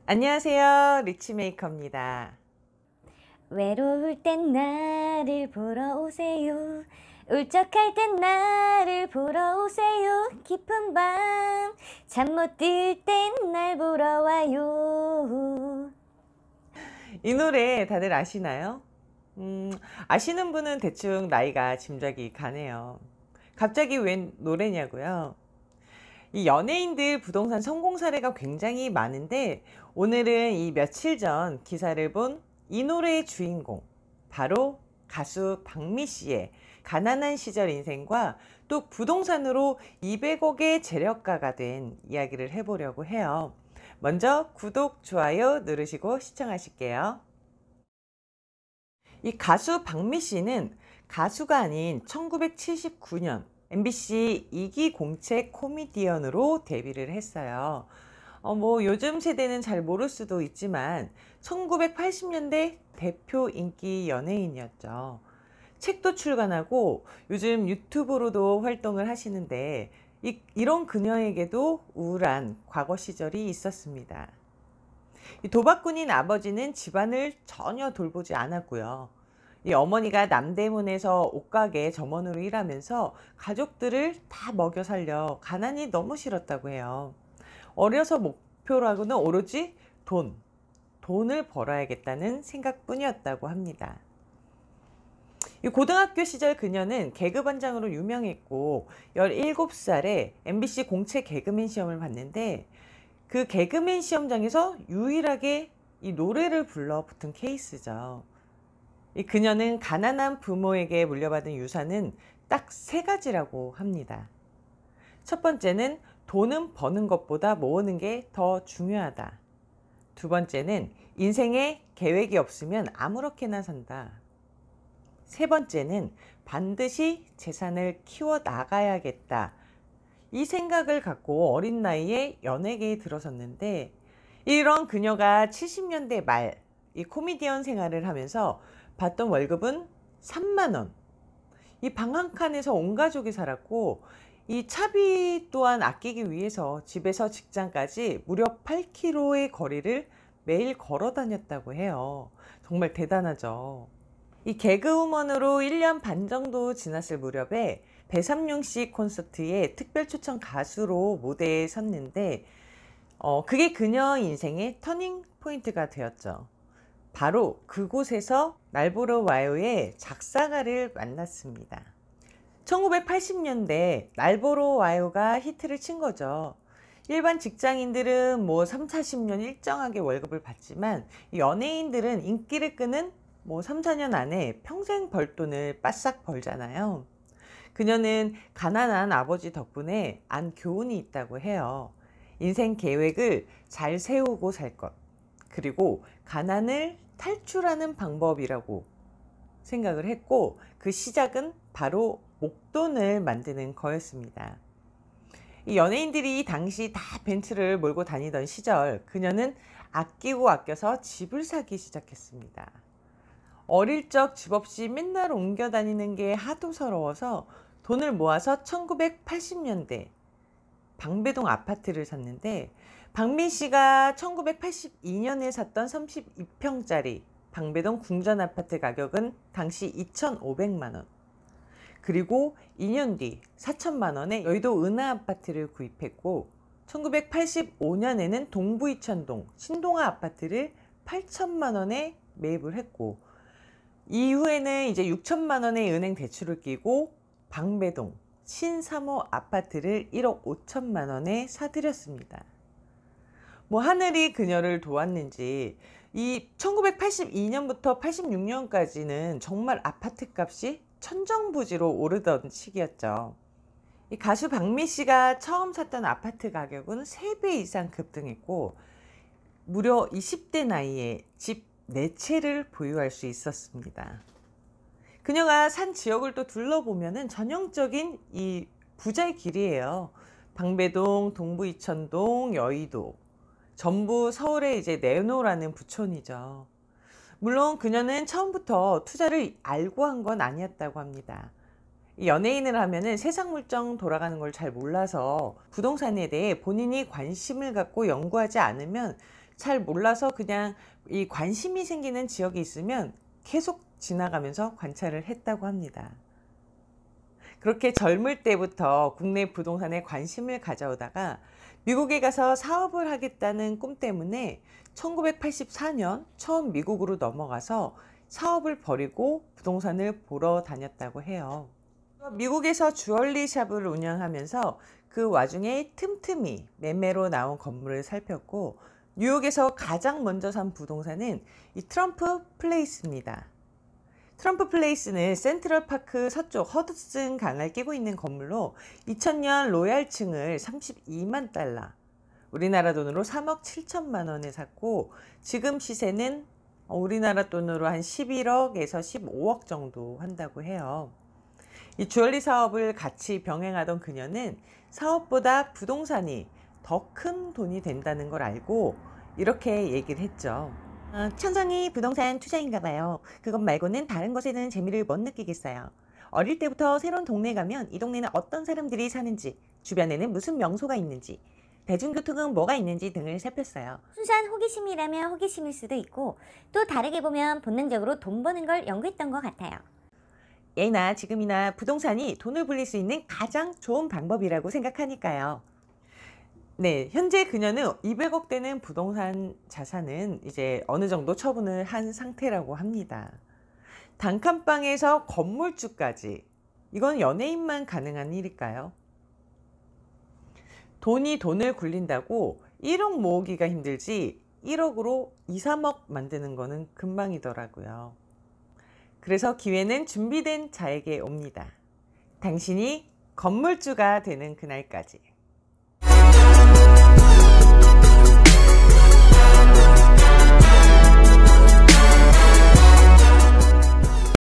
안녕하세요. 리치메이커입니다. 외로울 땐 나를 보러 오세요. 울적할 땐 나를 보러 오세요. 깊은 밤 잠 못 들 땐 날 보러 와요. 이 노래 다들 아시나요? 아시는 분은 대충 나이가 짐작이 가네요. 갑자기 웬 노래냐고요? 이 연예인들 부동산 성공 사례가 굉장히 많은데 오늘은 이 며칠 전 기사를 본 이 노래의 주인공, 바로 가수 박미 씨의 가난한 시절 인생과 또 부동산으로 200억의 재력가가 된 이야기를 해보려고 해요. 먼저 구독, 좋아요 누르시고 시청하실게요. 이 가수 박미 씨는 가수가 아닌 1979년 MBC 2기 공채 코미디언으로 데뷔를 했어요. 요즘 세대는 잘 모를 수도 있지만 1980년대 대표 인기 연예인이었죠. 책도 출간하고 요즘 유튜브로도 활동을 하시는데 이런 그녀에게도 우울한 과거 시절이 있었습니다. 이 도박꾼인 아버지는 집안을 전혀 돌보지 않았고요. 이 어머니가 남대문에서 옷가게 점원으로 일하면서 가족들을 다 먹여 살려 가난이 너무 싫었다고 해요. 어려서 목표라고는 오로지 돈을 벌어야겠다는 생각뿐이었다고 합니다. 이 고등학교 시절 그녀는 개그반장으로 유명했고 17살에 MBC 공채 개그맨 시험을 봤는데 그 개그맨 시험장에서 유일하게 이 노래를 불러 붙은 케이스죠. 이 그녀는 가난한 부모에게 물려받은 유산은 딱 3가지라고 합니다. 첫 번째는 돈은 버는 것보다 모으는 게 더 중요하다. 두 번째는 인생에 계획이 없으면 아무렇게나 산다. 세 번째는 반드시 재산을 키워 나가야겠다. 이 생각을 갖고 어린 나이에 연예계에 들어섰는데 이런 그녀가 70년대 말 이 코미디언 생활을 하면서 받던 월급은 3만 원. 이 방 한 칸에서 온 가족이 살았고 이 차비 또한 아끼기 위해서 집에서 직장까지 무려 8km의 거리를 매일 걸어 다녔다고 해요. 정말 대단하죠. 이 개그우먼으로 1년 반 정도 지났을 무렵에 배삼룡 씨 콘서트에 특별 초청 가수로 무대에 섰는데 그게 그녀 인생의 터닝 포인트가 되었죠. 바로 그곳에서 날 보러 와요의 작사가를 만났습니다. 1980년대 날 보러 와요가 히트를 친 거죠. 일반 직장인들은 3, 40년 일정하게 월급을 받지만 연예인들은 인기를 끄는 3, 4년 안에 평생 벌 돈을 바싹 벌잖아요. 그녀는 가난한 아버지 덕분에 안 교훈이 있다고 해요. 인생 계획을 잘 세우고 살 것, 그리고 가난을 탈출하는 방법이라고 생각을 했고 그 시작은 바로 목돈을 만드는 거였습니다. 이 연예인들이 당시 다 벤츠를 몰고 다니던 시절 그녀는 아끼고 아껴서 집을 사기 시작했습니다. 어릴 적 집 없이 맨날 옮겨 다니는 게 하도 서러워서 돈을 모아서 1980년대 방배동 아파트를 샀는데 박미 씨가 1982년에 샀던 32평짜리 방배동 궁전 아파트 가격은 당시 2,500만 원. 그리고 2년 뒤 4천만 원에 여의도 은하 아파트를 구입했고 1985년에는 동부 이천동 신동아 아파트를 8천만 원에 매입을 했고 이후에는 이제 6천만 원의 은행 대출을 끼고 방배동 신삼호 아파트를 1억 5천만 원에 사들였습니다. 하늘이 그녀를 도왔는지 이 1982년부터 86년까지는 정말 아파트 값이 천정부지로 오르던 시기였죠. 이 가수 박미 씨가 처음 샀던 아파트 가격은 3배 이상 급등했고 무려 20대 나이에 집 4채를 보유할 수 있었습니다. 그녀가 산 지역을 또 둘러보면은 전형적인 이 부자의 길이에요. 방배동, 동부 이천동, 여의도. 전부 서울에 이제 내놓으라는 부촌이죠. 물론 그녀는 처음부터 투자를 알고 한 건 아니었다고 합니다. 연예인을 하면은 세상 물정 돌아가는 걸 잘 몰라서 부동산에 대해 본인이 관심을 갖고 연구하지 않으면 잘 몰라서 그냥 이 관심이 생기는 지역이 있으면 계속 지나가면서 관찰을 했다고 합니다. 그렇게 젊을 때부터 국내 부동산에 관심을 가져오다가 미국에 가서 사업을 하겠다는 꿈 때문에 1984년 처음 미국으로 넘어가서 사업을 벌이고 부동산을 보러 다녔다고 해요. 미국에서 주얼리 샵을 운영하면서 그 와중에 틈틈이 매매로 나온 건물을 살폈고, 뉴욕에서 가장 먼저 산 부동산은 이 트럼프 플레이스입니다. 트럼프 플레이스는 센트럴파크 서쪽 허드슨 강을 끼고 있는 건물로 2000년 로얄층을 32만 달러, 우리나라 돈으로 3억 7천만 원에 샀고, 지금 시세는 우리나라 돈으로 한 11억에서 15억 정도 한다고 해요. 이 주얼리 사업을 같이 병행하던 그녀는 사업보다 부동산이 더 큰 돈이 된다는 걸 알고 이렇게 얘기를 했죠. 천성이 부동산 투자인가 봐요. 그것 말고는 다른 것에는 재미를 못 느끼겠어요. 어릴 때부터 새로운 동네 가면 이 동네는 어떤 사람들이 사는지, 주변에는 무슨 명소가 있는지, 대중교통은 뭐가 있는지 등을 살폈어요. 순수한 호기심이라면 호기심일 수도 있고, 또 다르게 보면 본능적으로 돈 버는 걸 연구했던 것 같아요. 예나 지금이나 부동산이 돈을 불릴 수 있는 가장 좋은 방법이라고 생각하니까요. 네, 현재 그녀는 200억 되는 부동산 자산은 이제 어느 정도 처분을 한 상태라고 합니다. 단칸방에서 건물주까지, 이건 연예인만 가능한 일일까요? 돈이 돈을 굴린다고 1억 모으기가 힘들지 1억으로 2, 3억 만드는 거는 금방이더라고요. 그래서 기회는 준비된 자에게 옵니다. 당신이 건물주가 되는 그날까지.